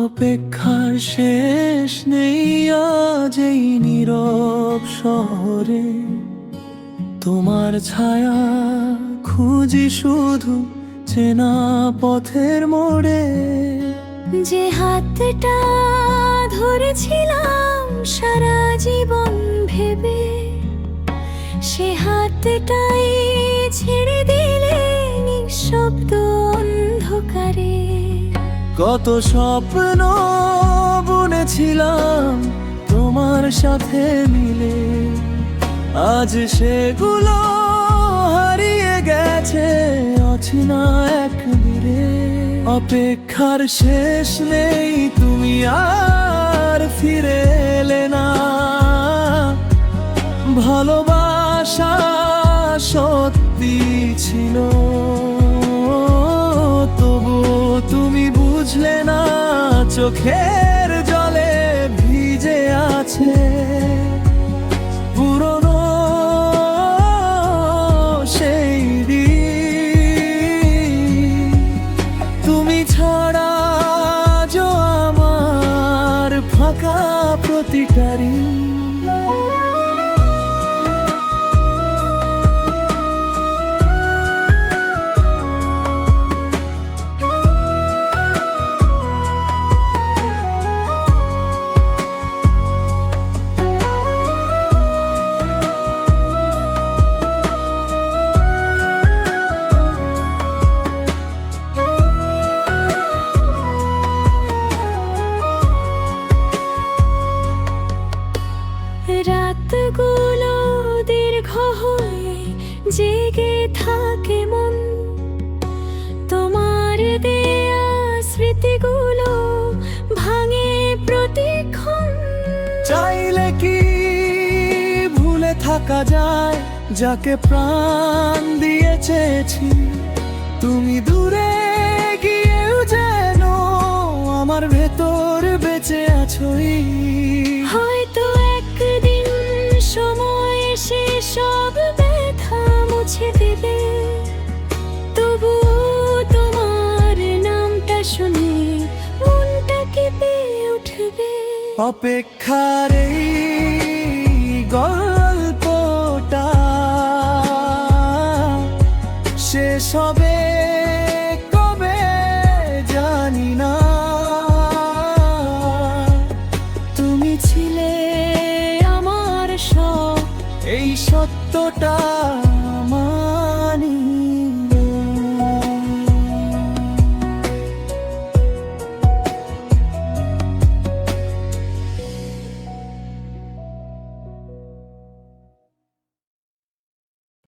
অপেক্ষার শেষ নেই আজ এই নীরব শহরে। তোমার ছায়া খুঁজি শুধু চেনা পথের মোড়ে। যে হাতটা ধরেছিলাম সারা জীবন ভেবে, সে হাতটাই ছেড়ে দিলে নিঃশব্দ অন্ধকারে। কত স্বপ্ন বুনেছিলাম তোমার সাথে মিলে, আজ সেগুলো হারিয়ে গেছে অচেনা এক নীড়ে। অপেক্ষার শেষ নেই, তুমি আর ফিরে এলে না। ভালোবাসা সত্যি ছিল, তবু তুমি বুঝলে না। চোখের জলে ভিজে আছে পুরনো সেই দিন। তুমি ছাড়া আজ আমার ফাঁকা প্রতিটারি। রাতগুলো দীর্ঘ হয়ে জেগে থাকে মন, তোমার দেয়া স্মৃতিগুলো ভাঙে প্রতিক্ষণ। চাইলে কি ভুলে থাকা যায় যাকে প্রাণ দিয়ে চেয়েছি? তুমি দূরে গিয়েও যেন আমার ভেতর বেঁচে আছোই। হয়তো একদিন সময় এসে সব ব্যথা মুছে দেবে, তবু তোমার নামটা শুনে মনটা কেঁপে উঠবে। অপেক্ষার এই গল্পটা শেষ হবে কবে জানি না। তুমি ছিলে আমার সব, এই সত্যটা